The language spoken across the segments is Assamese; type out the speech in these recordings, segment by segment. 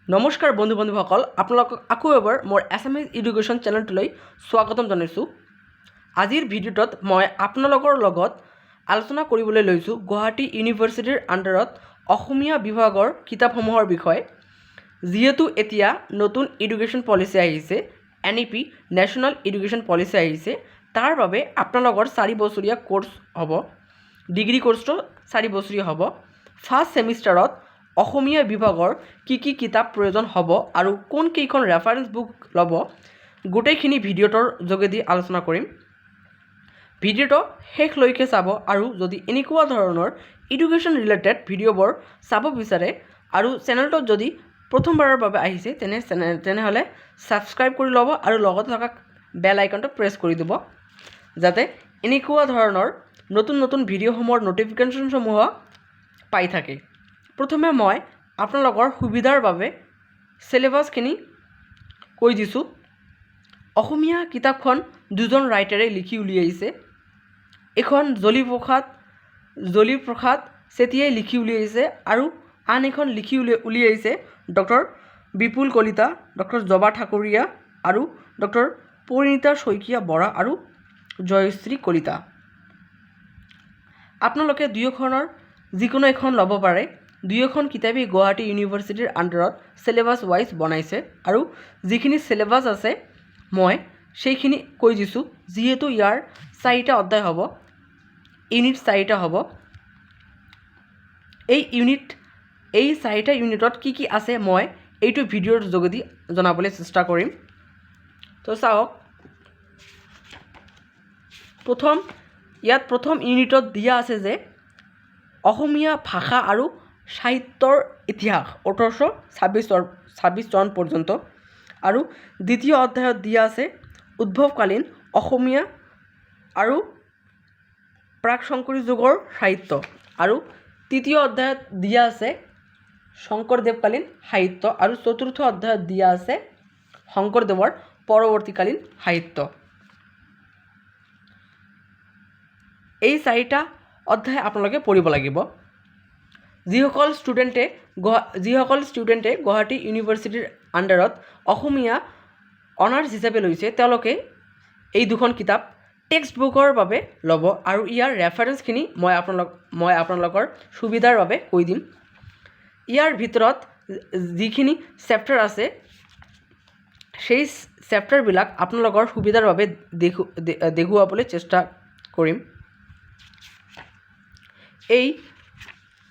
নমস্কাৰ বন্ধু বান্ধৱীসকল, আপোনালোকক আকৌ এবাৰ মোৰ এছএমএছ এডুকেশ্যন চেনেলটোলৈ স্বাগতম জনাইছোঁ। আজিৰ ভিডিঅ'টোত মই আপোনালোকৰ লগত আলোচনা কৰিবলৈ লৈছোঁ গুৱাহাটী ইউনিভাৰ্চিটিৰ আণ্ডাৰত অসমীয়া বিভাগৰ কিতাপসমূহৰ বিষয়ে। যিহেতু এতিয়া নতুন এডুকেশ্যন পলিচি আহিছে, NEP নেশ্যনেল এডুকেশ্যন পলিচি আহিছে, তাৰ বাবে আপোনালোকৰ 4 বছৰীয়া কোৰ্চ হ'ব, ডিগ্ৰী কোৰ্চটো 4 বছৰীয়া হ'ব। ফাৰ্ষ্ট ছেমিষ্টাৰত অসমীয়া বিভাগৰ কি কিতাপ প্ৰয়োজন হ'ব আৰু কোন কেইখন ৰেফাৰেন্স বুক ল'ব, গোটেইখিনি ভিডিঅ'টোৰ যোগেদি আলোচনা কৰিম। ভিডিঅ'টো শেষলৈকে চাব আৰু যদি এনেকুৱা ধৰণৰ এডুকেশ্যন ৰিলেটেড ভিডিঅ'বোৰ চাব বিচাৰে আৰু চেনেলটোত যদি প্ৰথমবাৰৰ বাবে আহিছে তেনেহ'লে ছাবস্ক্ৰাইব কৰি ল'ব আৰু লগতে থকা বেল আইকনটো প্ৰেছ কৰি দিব, যাতে এনেকুৱা ধৰণৰ নতুন নতুন ভিডিঅ'সমূহৰ ন'টিফিকেশ্যনসমূহ পাই থাকে। প্ৰথমে মই আপোনালোকৰ সুবিধাৰ বাবে চিলেবাছখিনি কৈ দিছোঁ। অসমীয়া কিতাপখন দুজন ৰাইটাৰে লিখি উলিয়াইছে। এখন জ্যোতিপ্ৰসাদ চেতিয়াই লিখি উলিয়াইছে আৰু আন এখন লিখি উলিয়াইছে ডক্টৰ বিপুল কলিতা, ডক্টৰ জবা ঠাকুৰীয়া আৰু ডক্টৰ পৰিণীতা শইকীয়া বৰা আৰু জয়শ্ৰী কলিতা। আপোনালোকে দুয়োখনৰ যিকোনো এখন ল'ব পাৰে। দুয়োখন কিতাপেই গুৱাহাটী ইউনিভাৰ্চিটিৰ আণ্ডাৰত চিলেবাছ ৱাইজ বনাইছে আৰু যিখিনি চিলেবাছ আছে মই সেইখিনি কৈ দিছোঁ। যিহেতু ইয়াৰ 4টা অধ্যায় হ'ব, ইউনিট 4টা হ'ব। এই 4টা ইউনিটত কি আছে মই এইটো ভিডিঅ'ৰ যোগেদি জনাবলৈ চেষ্টা কৰিম। তো চাওক, প্ৰথম ইউনিটত দিয়া আছে যে অসমীয়া ভাষা আৰু সাহিত্যৰ ইতিহাস 1826 চন পৰ্যন্ত, আৰু দ্বিতীয় অধ্যায়ত দিয়া আছে উদ্ভৱকালীন অসমীয়া আৰু প্ৰাক শংকৰী যুগৰ সাহিত্য, আৰু তৃতীয় অধ্যায়ত দিয়া আছে শংকৰদেৱকালীন সাহিত্য, আৰু চতুৰ্থ অধ্যায়ত দিয়া আছে শংকৰদেৱৰ পৰৱৰ্তীকালীন সাহিত্য। এই 4টা অধ্যায় আপোনালোকে পঢ়িব লাগিব। যিসকল ষ্টুডেণ্টে গুৱাহাটী ইউনিভাৰ্চিটিৰ আণ্ডাৰত অসমীয়া অনাৰ্ছ হিচাপে লৈছে তেওঁলোকে এই দুখন কিতাপ টেক্সট বুকৰ বাবে ল'ব, আৰু ইয়াৰ ৰেফাৰেন্সখিনি মই আপোনালোকৰ সুবিধাৰ বাবে কৈ দিম। ইয়াৰ ভিতৰত যিখিনি চেপ্টাৰ আছে সেই চেপ্টাৰবিলাক আপোনালোকৰ সুবিধাৰ বাবে দেখুৱাবলৈ চেষ্টা কৰিম।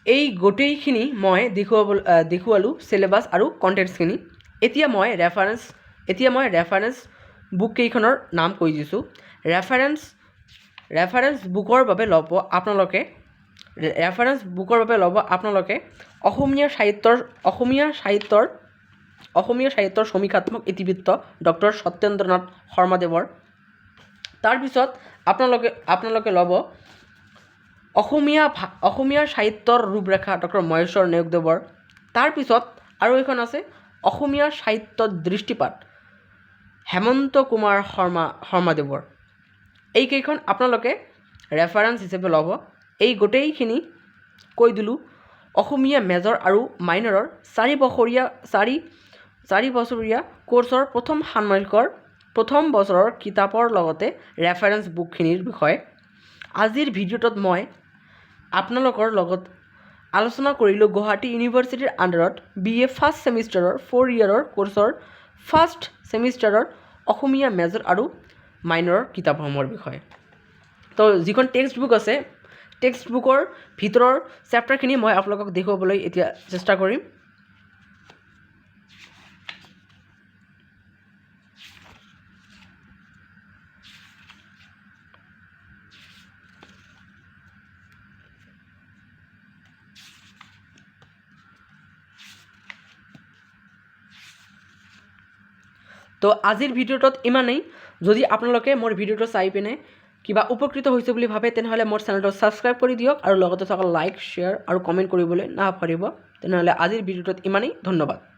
এই গোটেইখিনি মই দেখুৱালোঁ চিলেবাছ আৰু কণ্টেণ্টছখিনি। এতিয়া মই ৰেফাৰেন্স বুক কেইখনৰ নাম কৈ দিছোঁ। ৰেফাৰেন্স বুকৰ বাবে ল'ব আপোনালোকে অসমীয়া সাহিত্যৰ সমীক্ষাত্মক ইতিবৃত্ত ডক্টৰ সত্যেন্দ্ৰনাথ শৰ্মাদেৱৰ। তাৰপিছত আপোনালোকে ল'ব অসমীয়া সাহিত্যৰ ৰূপৰেখা ডক্টৰ মহেশ্বৰ নেওগদেৱৰ। তাৰপিছত আৰু এখন আছে অসমীয়া সাহিত্যত দৃষ্টিপাত হেমন্ত কুমাৰ শৰ্মাদেৱৰ। এইকেইখন আপোনালোকে ৰেফাৰেন্স হিচাপে ল'ব। এই গোটেইখিনি কৈ দিলোঁ অসমীয়া মেজৰ আৰু মাইনৰৰ 4 বছৰীয়া কোৰ্চৰ প্ৰথম ষাণ্মাসিকৰ প্ৰথম বছৰৰ কিতাপৰ লগতে ৰেফাৰেন্স বুকখিনিৰ বিষয়ে। আজিৰ ভিডিঅ'টোত মই আপোনালোকৰ লগত আলোচনা কৰিলোঁ গুৱাহাটী ইউনিভাৰ্চিটিৰ আণ্ডাৰত BA ফাৰ্ষ্ট ছেমিষ্টাৰৰ 4 ইয়েৰৰ কোৰ্চৰ ফাৰ্ষ্ট ছেমিষ্টাৰৰ অসমীয়া মেজৰ আৰু মাইনৰৰ কিতাপসমূহৰ বিষয়ে। তো যিখন টেক্সট বুক আছে, টেক্সট বুকৰ ভিতৰৰ চেপ্টাৰখিনি মই আপোনালোকক দেখুৱাবলৈ এতিয়া চেষ্টা কৰিম। তো আজিৰ ভিডিঅ'টোত ইমানেই। যদি আপোনালোকে মোৰ ভিডিঅ'টো চাই পিনে কিবা উপকৃত হৈছে বুলি ভাবে তেনেহ'লে মোৰ চেনেলটো ছাবস্ক্ৰাইব কৰি দিয়ক আৰু লগতে থকা লাইক, শ্বেয়াৰ আৰু কমেণ্ট কৰিবলৈ নাপাহৰিব। তেনেহ'লে আজিৰ ভিডিঅ'টোত ইমানেই। ধন্যবাদ।